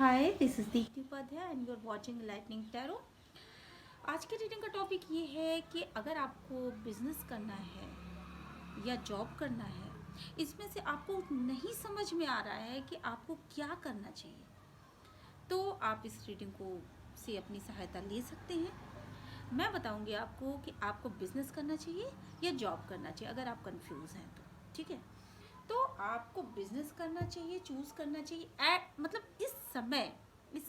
Hi, this is Deepti Upadhyay and you are watching lightning tarot. आज की reading का topic ये है कि अगर आपको बिजनेस करना है या जॉब करना है, इसमें से आपको नहीं समझ में आ रहा है कि आपको क्या करना चाहिए, तो आप इस रीडिंग को से अपनी सहायता ले सकते हैं। मैं बताऊंगी आपको कि आपको बिजनेस करना चाहिए या जॉब करना चाहिए अगर आप कंफ्यूज हैं तो। ठीक है, तो आपको बिजनेस करना चाहिए, चूज करना चाहिए मतलब इस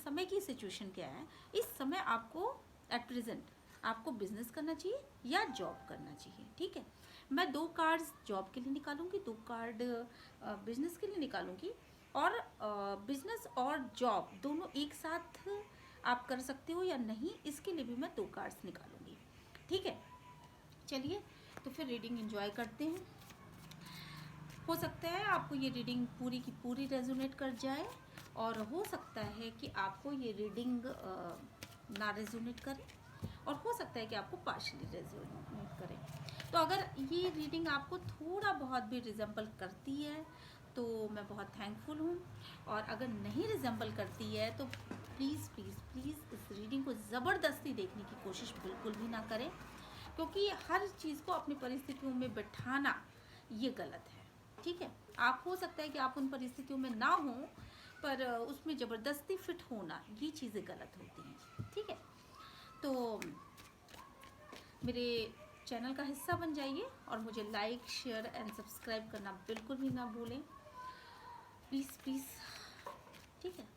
समय की सिचुएशन क्या है, इस समय आपको एट प्रेजेंट आपको बिजनेस करना चाहिए या जॉब करना चाहिए। ठीक है, मैं 2 कार्ड्स जॉब के लिए निकालूंगी, 2 कार्ड बिजनेस के लिए निकालूंगी, और बिजनेस और जॉब दोनों एक साथ आप कर सकते हो या नहीं, इसके लिए भी मैं 2 कार्ड्स निकालूंगी। ठीक है, चलिए तो फिर रीडिंग एंजॉय करते हैं। हो सकता है आपको ये रीडिंग पूरी की पूरी रेजोनेट कर जाए, और हो सकता है कि आपको ये रीडिंग ना रेजोनेट करे, और हो सकता है कि आपको पार्शली रेजोनेट करे। तो अगर ये रीडिंग आपको थोड़ा बहुत भी रिजेंबल करती है तो मैं बहुत थैंकफुल हूँ, और अगर नहीं रिजेंबल करती है तो प्लीज़ प्लीज़ प्लीज़ इस रीडिंग को ज़बरदस्ती देखने की कोशिश बिल्कुल भी ना करें, क्योंकि हर चीज़ को अपनी परिस्थितियों में बैठाना ये गलत है। ठीक है, आप हो सकता है कि आप उन परिस्थितियों में ना हो, पर उसमें ज़बरदस्ती फिट होना, ये चीज़ें गलत होती हैं। ठीक है, तो मेरे चैनल का हिस्सा बन जाइए और मुझे लाइक, शेयर एंड सब्सक्राइब करना बिल्कुल भी ना भूलें, प्लीज़ प्लीज़। ठीक है,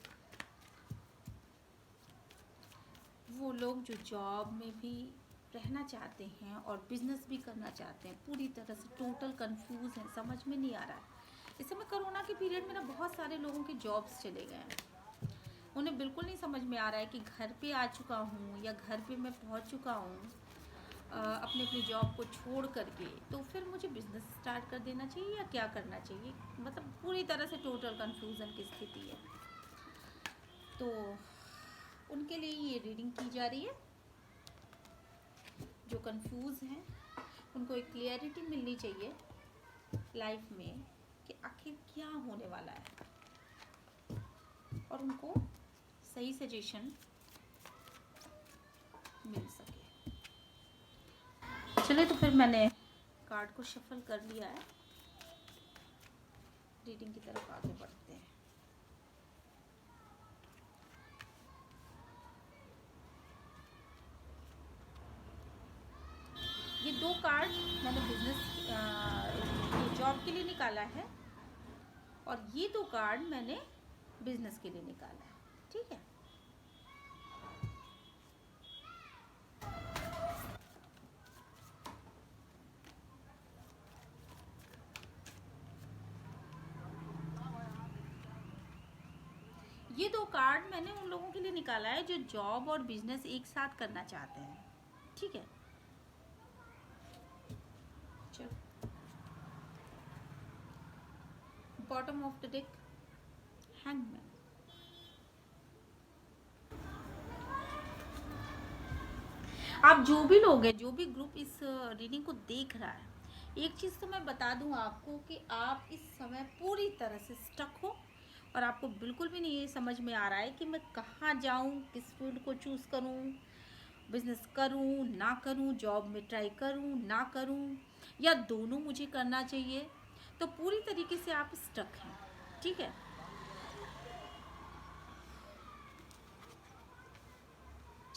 वो लोग जो जॉब में भी रहना चाहते हैं और बिजनेस भी करना चाहते हैं, पूरी तरह से टोटल कंफ्यूज हैं, समझ में नहीं आ रहा है। इस समय कोरोना के पीरियड में ना बहुत सारे लोगों के जॉब्स चले गए हैं, उन्हें बिल्कुल नहीं समझ में आ रहा है कि घर पे आ चुका हूँ या घर पे मैं पहुँच चुका हूँ अपनी अपनी जॉब को छोड़ करके, तो फिर मुझे बिजनेस स्टार्ट कर देना चाहिए या क्या करना चाहिए। मतलब पूरी तरह से टोटल कंफ्यूजन की स्थिति है, तो उनके लिए ये रीडिंग की जा रही है। जो कंफ्यूज हैं उनको एक क्लियरिटी मिलनी चाहिए लाइफ में कि आखिर क्या होने वाला है, और उनको सही सजेशन मिल सके। चलिए, तो फिर मैंने कार्ड को शफल कर लिया है, रीडिंग की तरफ आगे बढ़ते हैं। ये 2 कार्ड मैंने बिजनेस जॉब के लिए निकाला है, और ये 2 कार्ड मैंने बिजनेस के लिए निकाला है। ठीक है, ये 2 कार्ड मैंने उन लोगों के लिए निकाला है जो जॉब और बिजनेस एक साथ करना चाहते हैं। ठीक है, चलो, bottom of the deck, hangman. आप जो भी लोग हैं, जो भी ग्रुप इस रीडिंग को देख रहा है, एक चीज़ तो मैं बता दूं आपको कि आप इस समय पूरी तरह से स्टक हो, और आपको बिल्कुल भी नहीं ये समझ में आ रहा है कि मैं कहाँ जाऊं, किस फील्ड को चूज़ करूं, बिजनेस करूं ना करूं, जॉब में ट्राई करूं ना करूं, या दोनों मुझे करना चाहिए। तो पूरी तरीके से आप स्टक हैं। ठीक है,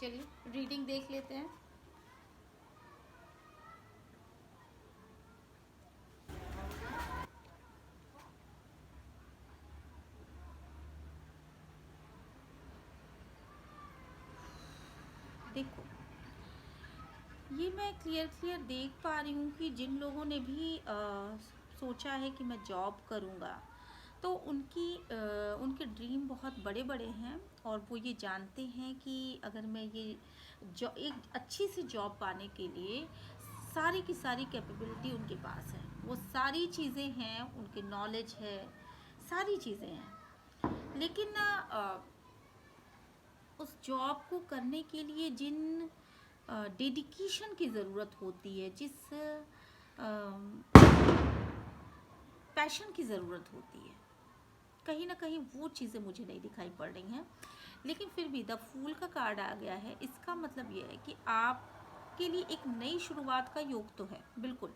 चलिए रीडिंग देख लेते हैं। देखो, ये मैं क्लियर देख पा रही हूँ कि जिन लोगों ने भी सोचा है कि मैं जॉब करूँगा, तो उनके ड्रीम बहुत बड़े बड़े हैं, और वो ये जानते हैं कि अगर मैं ये एक अच्छी सी जॉब पाने के लिए सारी की सारी कैपेबिलिटी उनके पास है, वो सारी चीज़ें हैं, उनकी नॉलेज है, सारी चीज़ें हैं। लेकिन उस जॉब को करने के लिए जिन डेडिकेशन की ज़रूरत होती है, जिस पैशन की ज़रूरत होती है, कहीं ना कहीं वो चीज़ें मुझे नहीं दिखाई पड़ रही हैं। लेकिन फिर भी द फूल का कार्ड आ गया है, इसका मतलब ये है कि आपके लिए एक नई शुरुआत का योग तो है बिल्कुल,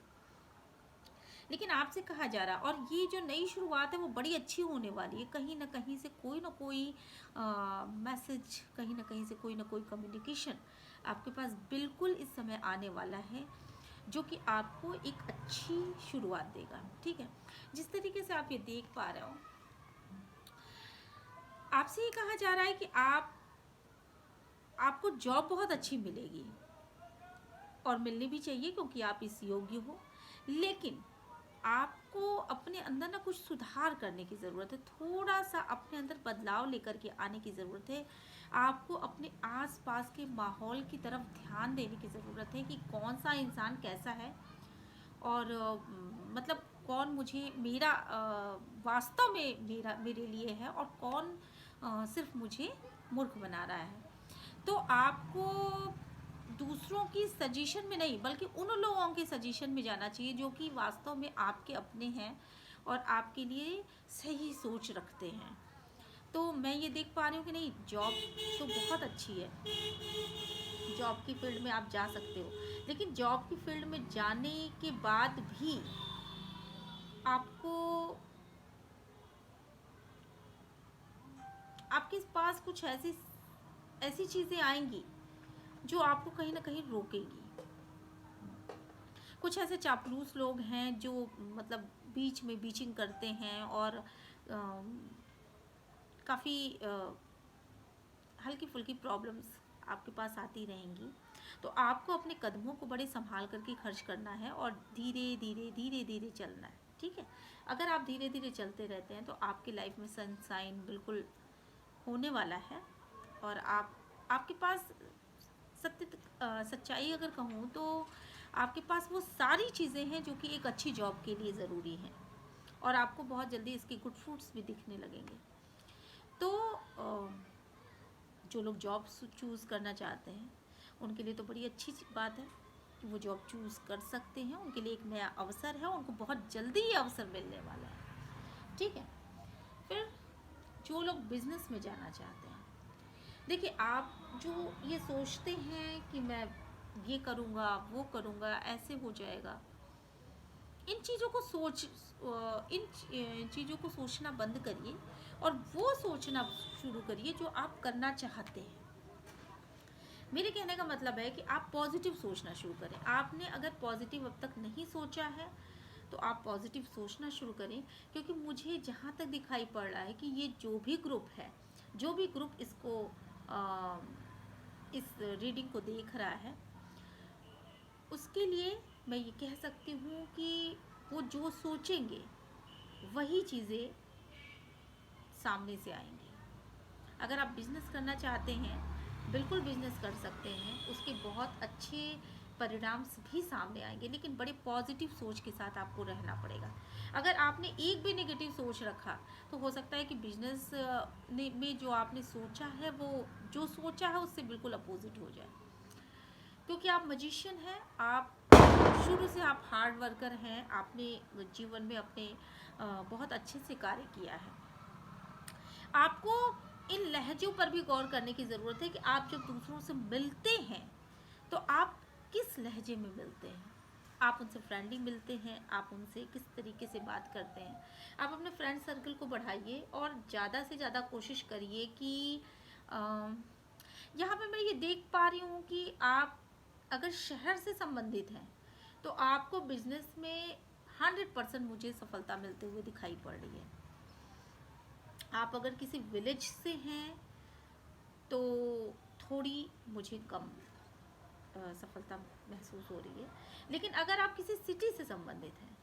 लेकिन आपसे कहा जा रहा है, और ये जो नई शुरुआत है वो बड़ी अच्छी होने वाली है। कहीं ना कोई मैसेज, कहीं ना कहीं से कोई ना कोई कम्युनिकेशन आपके पास बिल्कुल इस समय आने वाला है, जो कि आपको एक अच्छी शुरुआत देगा। ठीक है, जिस तरीके से आप ये देख पा रहे हो, आपसे ये कहा जा रहा है कि आपको जॉब बहुत अच्छी मिलेगी, और मिलनी भी चाहिए क्योंकि आप इस योग्य हो। लेकिन आपको अपने अंदर ना कुछ सुधार करने की ज़रूरत है, थोड़ा सा अपने अंदर बदलाव लेकर के आने की ज़रूरत है। आपको अपने आसपास के माहौल की तरफ ध्यान देने की ज़रूरत है कि कौन सा इंसान कैसा है, और मतलब कौन मुझे वास्तव में मेरे लिए है, और कौन सिर्फ मुझे मूर्ख बना रहा है। तो आपको दूसरों की सजेशन में नहीं, बल्कि उन लोगों के सजेशन में जाना चाहिए जो कि वास्तव में आपके अपने हैं और आपके लिए सही सोच रखते हैं। तो मैं ये देख पा रही हूँ कि नहीं, जॉब तो बहुत अच्छी है, जॉब की फील्ड में आप जा सकते हो, लेकिन जॉब की फील्ड में जाने के बाद भी आपको, आपके पास कुछ ऐसी ऐसी चीज़ें आएंगी जो आपको कहीं ना कहीं रोकेगी। कुछ ऐसे चापलूस लोग हैं जो मतलब बीच में बीचिंग करते हैं, और काफ़ी हल्की फुल्की प्रॉब्लम्स आपके पास आती रहेंगी। तो आपको अपने कदमों को बड़े संभाल करके खर्च करना है, और धीरे धीरे धीरे धीरे चलना है। ठीक है, अगर आप धीरे धीरे चलते रहते हैं तो आपकी लाइफ में सनशाइन बिल्कुल होने वाला है। और आपके पास सच्चाई अगर कहूँ तो आपके पास वो सारी चीज़ें हैं जो कि एक अच्छी जॉब के लिए ज़रूरी हैं, और आपको बहुत जल्दी इसके गुड फ्रूट्स भी दिखने लगेंगे। तो जो लोग जॉब चूज़ करना चाहते हैं उनके लिए तो बड़ी अच्छी बात है कि वो जॉब चूज़ कर सकते हैं, उनके लिए एक नया अवसर है, उनको बहुत जल्दी ये अवसर मिलने वाला है। ठीक है, फिर जो लोग बिजनेस में जाना चाहते हैं, देखिए आप जो ये सोचते हैं कि मैं ये करूँगा वो करूँगा ऐसे हो जाएगा, इन चीज़ों को इन चीज़ों को सोचना बंद करिए, और वो सोचना शुरू करिए जो आप करना चाहते हैं। मेरे कहने का मतलब है कि आप पॉजिटिव सोचना शुरू करें। आपने अगर पॉजिटिव अब तक नहीं सोचा है तो आप पॉजिटिव सोचना शुरू करें, क्योंकि मुझे जहाँ तक दिखाई पड़ रहा है कि ये जो भी ग्रुप है, जो भी ग्रुप इस रीडिंग को देख रहा है, उसके लिए मैं ये कह सकती हूँ कि वो जो सोचेंगे वही चीज़ें सामने से आएंगी। अगर आप बिजनेस करना चाहते हैं, बिल्कुल बिजनेस कर सकते हैं, उसके बहुत अच्छे परिणाम भी सामने आएंगे, लेकिन बड़े पॉजिटिव सोच के साथ आपको रहना पड़ेगा। अगर आपने एक भी नेगेटिव सोच रखा तो हो सकता है कि बिजनेस में जो आपने सोचा है, वो जो सोचा है उससे बिल्कुल अपोजिट हो जाए। क्योंकि आप मजिशियन हैं, आप शुरू से आप हार्ड वर्कर हैं, आपने जीवन में अपने बहुत अच्छे से कार्य किया है। आपको इन लहजों पर भी गौर करने की ज़रूरत है कि आप जब दूसरों से मिलते हैं तो आप किस लहजे में मिलते हैं। आप उनसे फ्रेंडली मिलते हैं, आप उनसे किस तरीके से बात करते हैं। आप अपने फ्रेंड सर्कल को बढ़ाइए, और ज़्यादा से ज़्यादा कोशिश करिए कि यहाँ पे मैं ये देख पा रही हूँ कि आप अगर शहर से संबंधित हैं तो आपको बिजनेस में 100% मुझे सफलता मिलते हुए दिखाई पड़ रही है। आप अगर किसी विलेज से हैं तो थोड़ी मुझे कम सफलता महसूस हो रही है, लेकिन अगर आप किसी सिटी से संबंधित हैं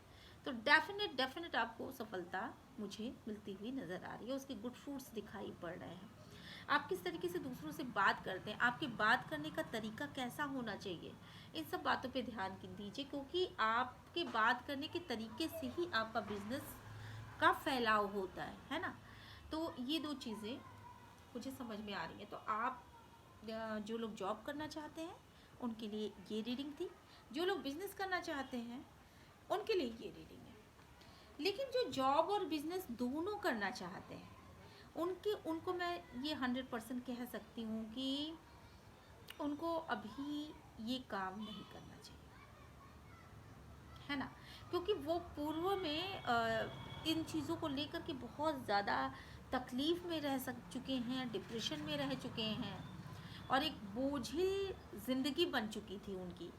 तो डेफिनेट आपको सफलता मुझे मिलती हुई नज़र आ रही है, उसके गुड फ्रूट्स दिखाई पड़ रहे हैं। आप किस तरीके से दूसरों से बात करते हैं, आपके बात करने का तरीका कैसा होना चाहिए, इन सब बातों पे ध्यान दीजिए, क्योंकि आपके बात करने के तरीके से ही आपका बिजनेस का फैलाव होता है ना। तो ये दो चीज़ें मुझे समझ में आ रही हैं। तो आप जो लोग जॉब करना चाहते हैं उनके लिए ये रीडिंग थी, जो लोग बिजनेस करना चाहते हैं उनके लिए ये रीडिंग है। लेकिन जो जॉब और बिजनेस दोनों करना चाहते हैं, उनको मैं ये 100% कह सकती हूँ कि उनको अभी ये काम नहीं करना चाहिए, है ना। क्योंकि वो पूर्व में इन चीज़ों को लेकर के बहुत ज़्यादा तकलीफ़ में रह चुके हैं, डिप्रेशन में रह चुके हैं, और एक बोझिल ज़िंदगी बन चुकी थी उनकी।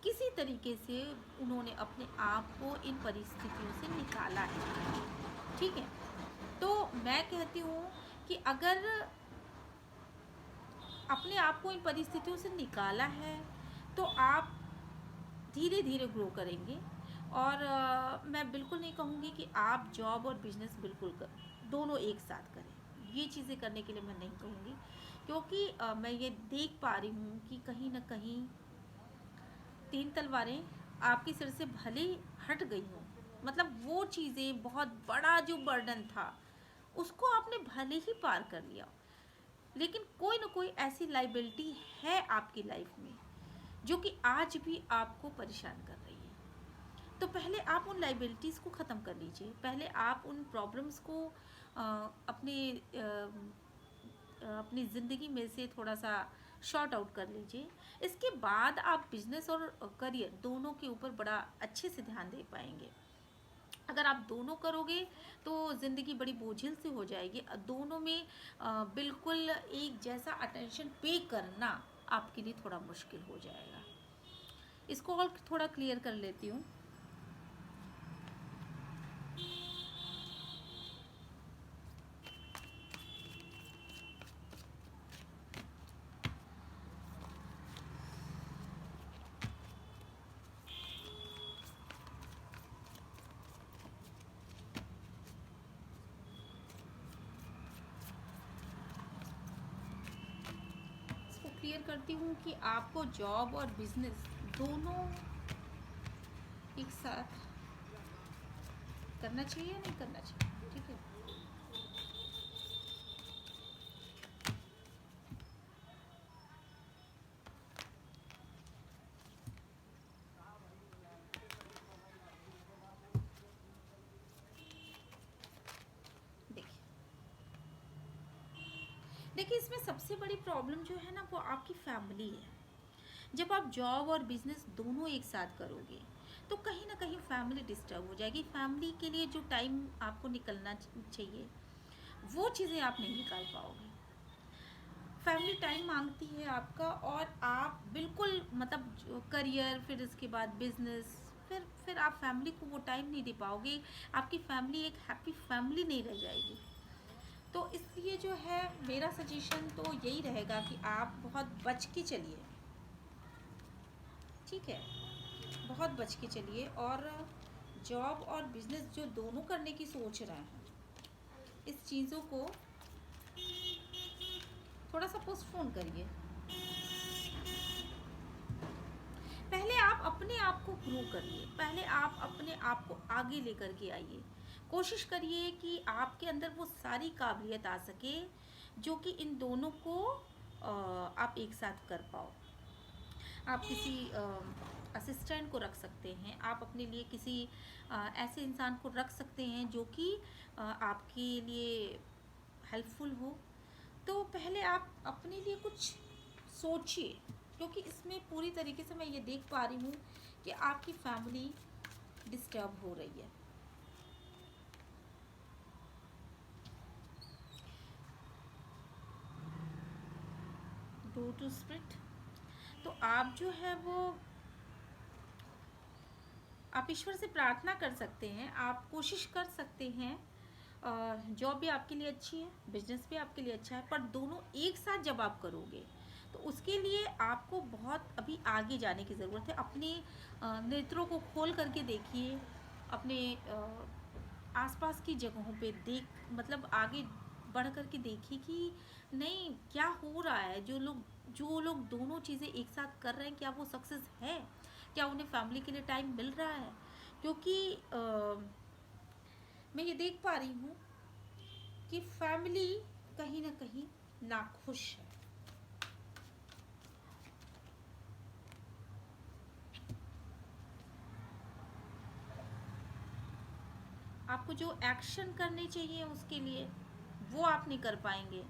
किसी तरीके से उन्होंने अपने आप को इन परिस्थितियों से निकाला है, ठीक है। तो मैं कहती हूँ कि अगर अपने आप को इन परिस्थितियों से निकाला है तो आप धीरे धीरे ग्रो करेंगे। और मैं बिल्कुल नहीं कहूँगी कि आप जॉब और बिजनेस बिल्कुल दोनों एक साथ करें, ये चीज़ें करने के लिए मैं नहीं कहूँगी। क्योंकि मैं ये देख पा रही हूँ कि कहीं ना कहीं तीन तलवारें आपके सिर से भले हट गई हों, मतलब वो चीज़ें, बहुत बड़ा जो बर्डन था उसको आपने भले ही पार कर लिया, लेकिन कोई ना कोई ऐसी लाइबिलिटी है आपकी लाइफ में जो कि आज भी आपको परेशान कर रही है। तो पहले आप उन लाइबिलिटीज़ को ख़त्म कर लीजिए, पहले आप उन प्रॉब्लम्स को अपनी ज़िंदगी में से थोड़ा सा शॉर्ट आउट कर लीजिए। इसके बाद आप बिजनेस और करियर दोनों के ऊपर बड़ा अच्छे से ध्यान दे पाएंगे। अगर आप दोनों करोगे तो ज़िंदगी बड़ी बोझिल सी हो जाएगी। दोनों में बिल्कुल एक जैसा अटेंशन पे करना आपके लिए थोड़ा मुश्किल हो जाएगा। इसको और थोड़ा क्लियर कर लेती हूँ। इसको क्लियर करती हूँ कि आपको जॉब और बिजनेस दोनों एक साथ करना चाहिए या नहीं करना चाहिए, ठीक है। देखिए देखिए इसमें सबसे बड़ी प्रॉब्लम जो है ना वो आपकी फैमिली है। जब आप जॉब और बिजनेस दोनों एक साथ करोगे तो कहीं ना कहीं फैमिली डिस्टर्ब हो जाएगी। फैमिली के लिए जो टाइम आपको निकलना चाहिए वो चीज़ें आप नहीं निकाल पाओगे। फैमिली टाइम मांगती है आपका, और आप बिल्कुल मतलब करियर, फिर इसके बाद बिजनेस, फिर आप फैमिली को वो टाइम नहीं दे पाओगे। आपकी फैमिली एक हैप्पी फैमिली नहीं रह जाएगी। तो इसलिए जो है मेरा सजेशन तो यही रहेगा कि आप बहुत बच के चलिए, ठीक है, बहुत बच के चलिए। और जॉब और बिजनेस जो दोनों करने की सोच रहे हैं, इस चीज़ों को थोड़ा सा पोस्टपोन करिए। पहले आप अपने आप को ग्रो करिए, पहले आप अपने आप को आगे लेकर के आइए। कोशिश करिए कि आपके अंदर वो सारी काबिलियत आ सके जो कि इन दोनों को आप एक साथ कर पाओ। आप किसी असिस्टेंट को रख सकते हैं, आप अपने लिए किसी ऐसे इंसान को रख सकते हैं जो कि आपके लिए हेल्पफुल हो। तो पहले आप अपने लिए कुछ सोचिए, क्योंकि इसमें पूरी तरीके से मैं ये देख पा रही हूँ कि आपकी फैमिली डिस्टर्ब हो रही है। Go to spirit. तो आप जो है वो आप ईश्वर से प्रार्थना कर सकते हैं, आप कोशिश कर सकते हैं। जॉब भी आपके लिए अच्छी है, बिजनेस भी आपके लिए अच्छा है, पर दोनों एक साथ जब आप करोगे तो उसके लिए आपको बहुत अभी आगे जाने की ज़रूरत है। अपने नेत्रों को खोल करके देखिए, अपने आसपास की जगहों पे मतलब आगे बढ़ करके देखिए कि नहीं क्या हो रहा है। जो लोग दोनों चीज़ें एक साथ कर रहे हैं, क्या वो सक्सेस है, क्या उन्हें फैमिली के लिए टाइम मिल रहा है। क्योंकि मैं ये देख पा रही हूँ कि फैमिली कहीं ना कहीं नाखुश है। आपको जो एक्शन करने चाहिए उसके लिए वो आप नहीं कर पाएंगे।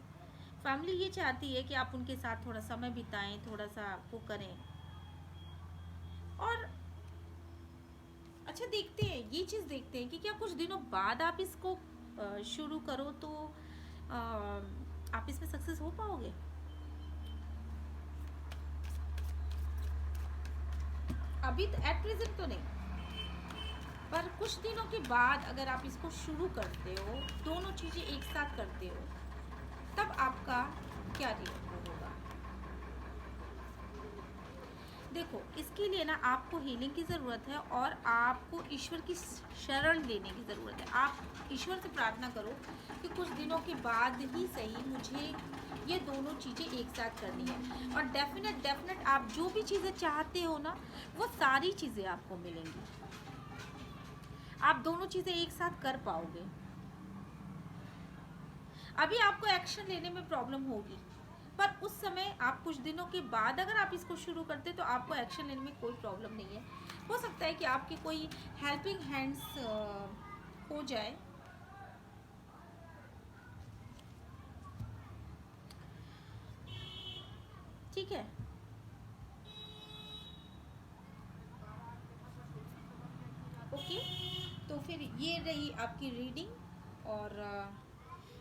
फैमिली ये चाहती है कि आप उनके साथ थोड़ा समय बिताएं, थोड़ा सा वो करें। और अच्छा, देखते हैं, ये चीज़ देखते हैं कि क्या कुछ दिनों बाद आप इसको शुरू करो तो आप इसमें सक्सेस हो पाओगे। अभी तो एट प्रेजेंट तो नहीं, पर कुछ दिनों के बाद अगर आप इसको शुरू करते हो, दोनों चीज़ें एक साथ करते हो, तब आपका क्या रिएक्शन होगा। देखो, इसके लिए ना आपको हीलिंग की ज़रूरत है और आपको ईश्वर की शरण लेने की ज़रूरत है। आप ईश्वर से प्रार्थना करो कि कुछ दिनों के बाद ही सही मुझे ये दोनों चीज़ें एक साथ करनी है। और डेफिनेट आप जो भी चीज़ें चाहते हो ना, वो सारी चीज़ें आपको मिलेंगी। आप दोनों चीज़ें एक साथ कर पाओगे। अभी आपको एक्शन लेने में प्रॉब्लम होगी, पर उस समय आप कुछ दिनों के बाद अगर आप इसको शुरू करते तो आपको एक्शन लेने में कोई प्रॉब्लम नहीं है। हो सकता है कि आपके कोई हेल्पिंग हैंड्स हो जाए। ठीक है, ओके। तो फिर ये रही आपकी रीडिंग। और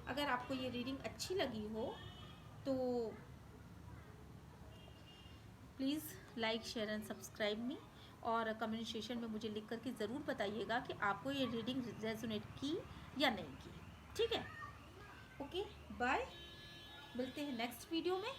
अगर आपको ये रीडिंग अच्छी लगी हो तो please like, share and subscribe मी। और कमेंट सेशन में मुझे लिख करके ज़रूर बताइएगा कि आपको ये रीडिंग रेजोनेट की या नहीं की। ठीक है, ओके, बाय। मिलते हैं नेक्स्ट वीडियो में।